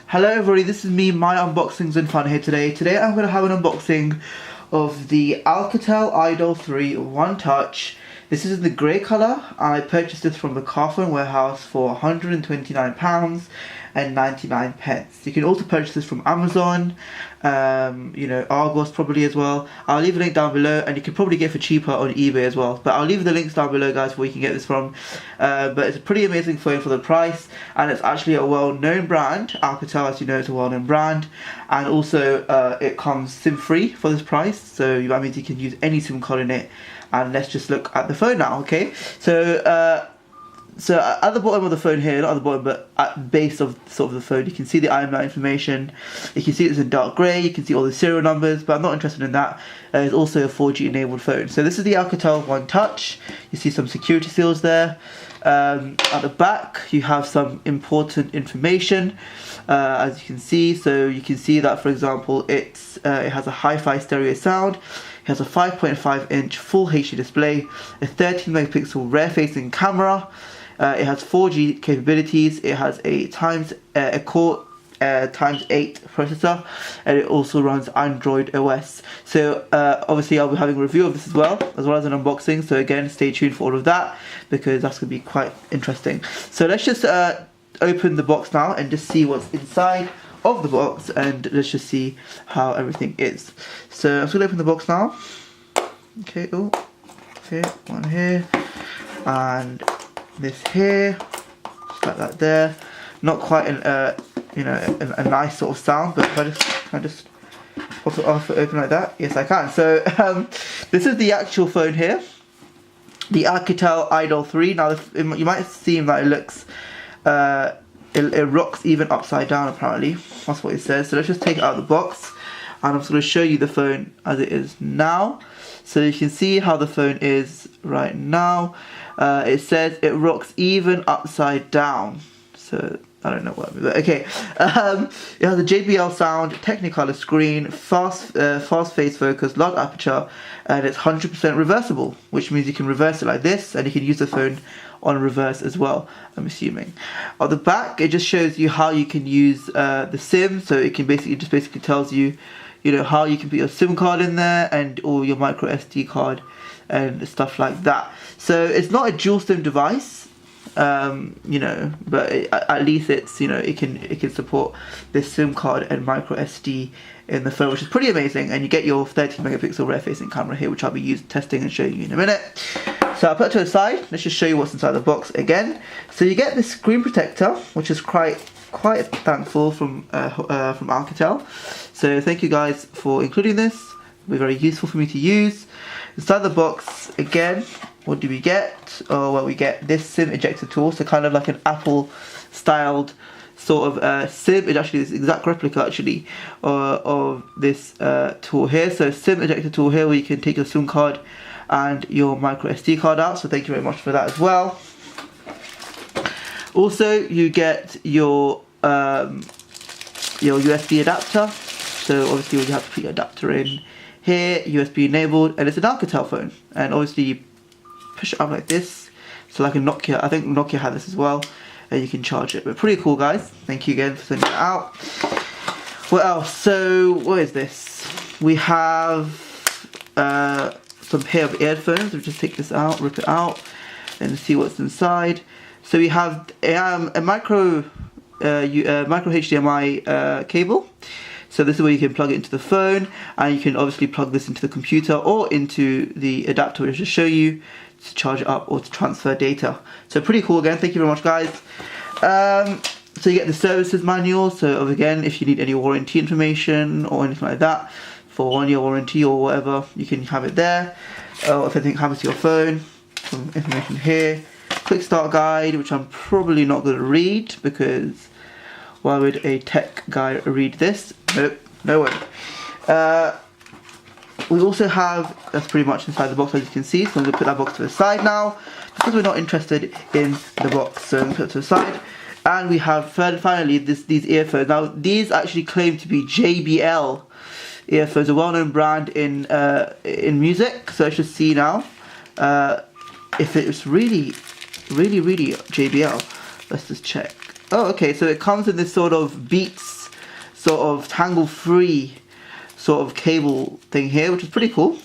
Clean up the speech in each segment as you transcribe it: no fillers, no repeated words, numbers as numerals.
Hello everybody, this is me, my unboxings and fun here today. Today I'm going to have an unboxing of the Alcatel OneTouch OneTouch. This is in the grey colour. I purchased this from the Carphone warehouse for £129.99. You can also purchase this from Amazon, Argos probably as well. I'll leave a link down below, and you can probably get it for cheaper on eBay as well. But I'll leave the links down below, guys, where you can get this from. But it's a pretty amazing phone for the price, and it's actually a well-known brand. Alcatel, as you know, is a well-known brand, and also it comes SIM-free for this price. So that means you can use any SIM card in it. And let's just look at the phone now, okay? So at the bottom of the phone here, not at the bottom, but at the base of sort of the phone, you can see the IMEI information. You can see it's in dark grey. You can see all the serial numbers, but I'm not interested in that. It's also a 4G enabled phone. So this is the Alcatel OneTouch. You see some security seals there. At the back, you have some important information, as you can see. So you can see that, for example, it has a hi-fi stereo sound. It has a 5.5-inch Full HD display, a 13-megapixel rear-facing camera. It has 4G capabilities. It has a Core x8 processor, and it also runs Android OS. So obviously I'll be having a review of this as well as an unboxing. So again, stay tuned for all of that, because that's going to be quite interesting. So let's just open the box now and just see what's inside of the box, and let's just see how everything is. So I'm just going to open the box now. Okay, oh, here, one here, and this here, just like that there. Not quite a nice sort of sound, but if I just pop it off and open like that, yes I can. So this is the actual phone here, the Alcatel Idol 3. Now you might seem that it looks it rocks even upside down, apparently. That's what it says. So let's just take it out of the box, and I'm just going to show you the phone as it is now. So you can see how the phone is right now. It says it rocks even upside down. So I don't know what I mean, but okay. It has a JBL sound, Technicolor screen, fast face focus, large aperture, and it's 100% reversible, which means you can reverse it like this, and you can use the phone on reverse as well, I'm assuming. On the back, it just shows you how you can use the SIM. So it can basically tells you, how you can put your SIM card in there, and or your micro SD card and stuff like that. So it's not a dual SIM device, but at least it's it can support this SIM card and micro SD in the phone, which is pretty amazing. And you get your 13-megapixel rear-facing camera here, which I'll be testing and showing you in a minute. So I'll put it to the side. Let's just show you what's inside the box again. So you get this screen protector, which is quite thankful from Alcatel. So thank you guys for including this. It'll be very useful for me to use. Inside the box again, what do we get? Oh, well, we get this SIM ejector tool. So kind of like an Apple styled sort of SIM. It's actually this exact replica actually of this tool here. So SIM ejector tool here, where you can take your SIM card and your micro SD card out. So thank you very much for that as well. Also, you get your USB adapter. So obviously you have to put your adapter in here, USB enabled, and it's an Alcatel phone. And obviously you push it up like this. So like a Nokia, I think Nokia had this as well, and you can charge it. But pretty cool, guys. Thank you again for sending it out. What else? So what is this? We have some pair of earphones. We'll just take this out, rip it out, and see what's inside. So we have a micro HDMI cable. So this is where you can plug it into the phone, and you can obviously plug this into the computer or into the adapter, which I'll just show you, to charge it up or to transfer data. So pretty cool again. Thank you very much, guys. So you get the services manual. So again, if you need any warranty information or anything like that for 1-year warranty or whatever, you can have it there. If anything happens to your phone, some information here. Quick start guide, which I'm probably not going to read, because why would a tech guy read this? Nope, no way. We also have, that's pretty much inside the box, as you can see. So I'm going to put that box to the side now, because we're not interested in the box. So I'm going to put it to the side. And we have finally these earphones. Now these actually claim to be JBL earphones, a well-known brand in music. So let's just see now if it's really JBL. Let's just check. Oh, okay, so it comes in this sort of Beats sort of tangle-free sort of cable thing here, which is pretty cool.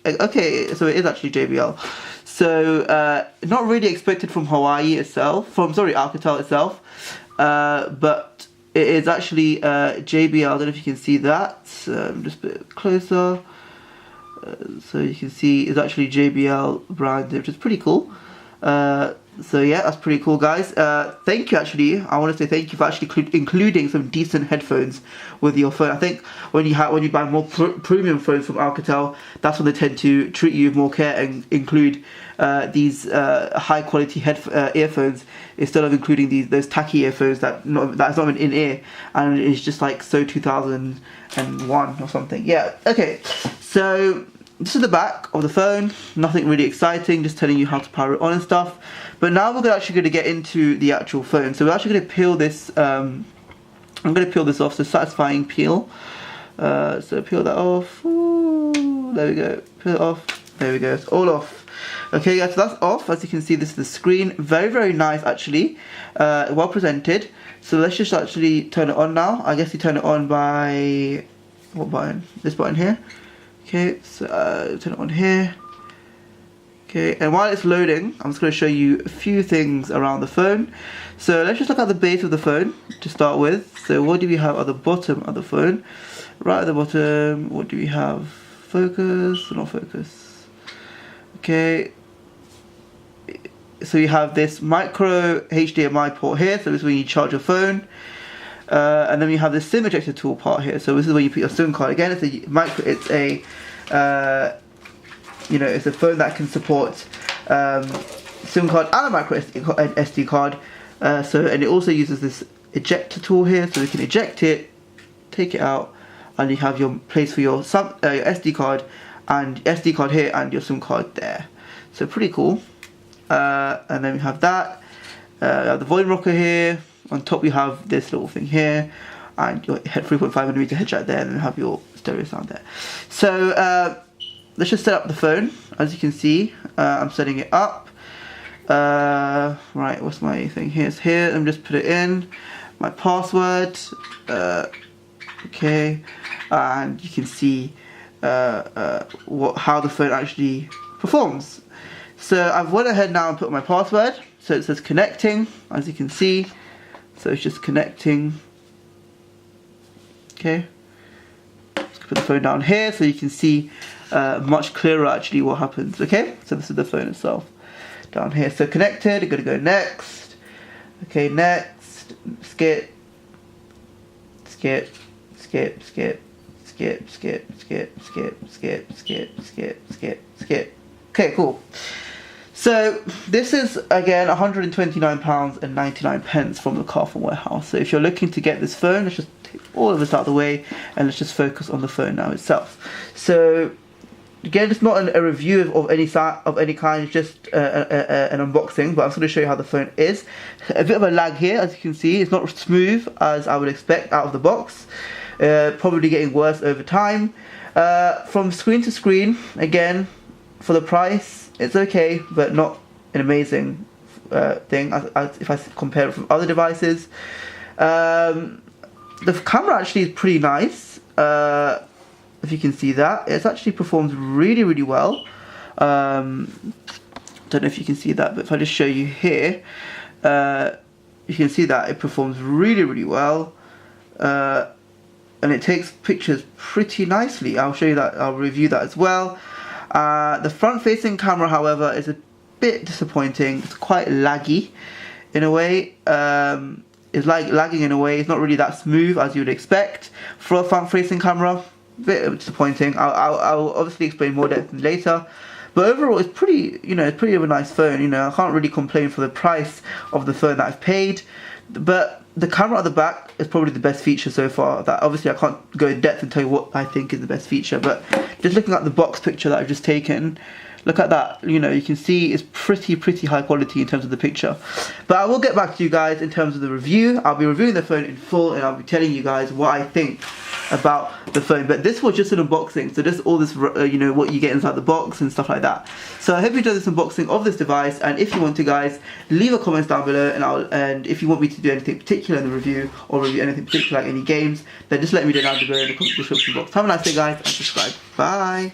Okay, so it is actually JBL. So not really expected from Hawaii itself, from Alcatel itself, but it is actually JBL. I don't know if you can see that. Just a bit closer. So you can see it's actually JBL branded, which is pretty cool. So yeah, that's pretty cool, guys. Thank you, actually. I want to say thank you for actually including some decent headphones with your phone. I think when you buy more premium phones from Alcatel, that's when they tend to treat you with more care and include these high quality earphones instead of including those tacky earphones that's not even in ear, and it's just like so 2001 or something. Yeah. Okay. So this is the back of the phone. Nothing really exciting, just telling you how to power it on and stuff. But now we're actually going to get into the actual phone. So we're actually going to peel this. I'm going to peel this off. So satisfying peel. So peel that off. Ooh, there we go. Peel it off. There we go. It's all off. Okay, guys. So that's off. As you can see, this is the screen. Very, very nice, actually. Well presented. So let's just actually turn it on now. I guess you turn it on by what button? This button here. Okay, so turn it on here. Okay, and while it's loading, I'm just going to show you a few things around the phone. So let's just look at the base of the phone to start with. So what do we have at the bottom of the phone? Right at the bottom, what do we have? Focus, not focus. Okay, so you have this micro HDMI port here, so this is when you charge your phone. And then you have this SIM ejector tool part here. So this is where you put your SIM card. Again, it's a phone that can support SIM card and a micro SD card. And it also uses this ejector tool here, so you can eject it, take it out, and you have your place for your SD card here and your SIM card there. So pretty cool. And then we have that. The volume rocker here. On top we have this little thing here, and your 3.5mm head jack there, and then have your stereo sound there. So let's just set up the phone. As you can see, I'm setting it up. Right, what's my thing here? It's here. Let me just put it in. My password. Okay, and you can see how the phone actually performs. So I've went ahead now and put my password. So it says connecting, as you can see. So it's just connecting. Okay. Let's put the phone down here so you can see much clearer actually what happens. Okay. So this is the phone itself down here. So connected. I'm gonna go next. Okay, next. Skip. Skip. Skip. Skip. Skip. Skip. Skip. Skip. Skip. Skip. Skip. Skip. Skip. Okay, cool. So this is again £129.99 from the Carphone warehouse. So if you're looking to get this phone, let's just take all of this out of the way and let's just focus on the phone now itself. So again, it's not a review of any kind, it's just an unboxing, but I'm just going to show you how the phone is. A bit of a lag here, as you can see. It's not smooth as I would expect out of the box. Probably getting worse over time. From screen to screen, again, for the price, it's okay, but not an amazing thing if I compare it from other devices. The camera actually is pretty nice. If you can see that, it actually performs really, really well. Don't know if you can see that, but if I just show you here, you can see that it performs really, really well. And it takes pictures pretty nicely. I'll show you that. I'll review that as well. The front-facing camera, however, is a bit disappointing. It's quite laggy in a way. It's like lagging in a way. It's not really that smooth as you would expect for a front-facing camera. A bit disappointing. I'll obviously explain more depth later. But overall, it's pretty, it's pretty of a nice phone. I can't really complain for the price of the phone that I've paid. But the camera at the back is probably the best feature so far. That obviously I can't go in depth and tell you what I think is the best feature, but just looking at the box picture that I've just taken, Look at that, you know, you can see it's pretty high quality in terms of the picture. But I will get back to you guys in terms of the review. I'll be reviewing the phone in full and I'll be telling you guys what I think about the phone. But this was just an unboxing, so just all this, you know, what you get inside the box and stuff like that. So I hope you enjoyed this unboxing of this device, and if you want to, guys, leave a comment down below, and if you want me to do anything particular in the review, or review anything particular like any games, then just let me know down below in the comment description box. Have a nice day, guys, and subscribe. Bye.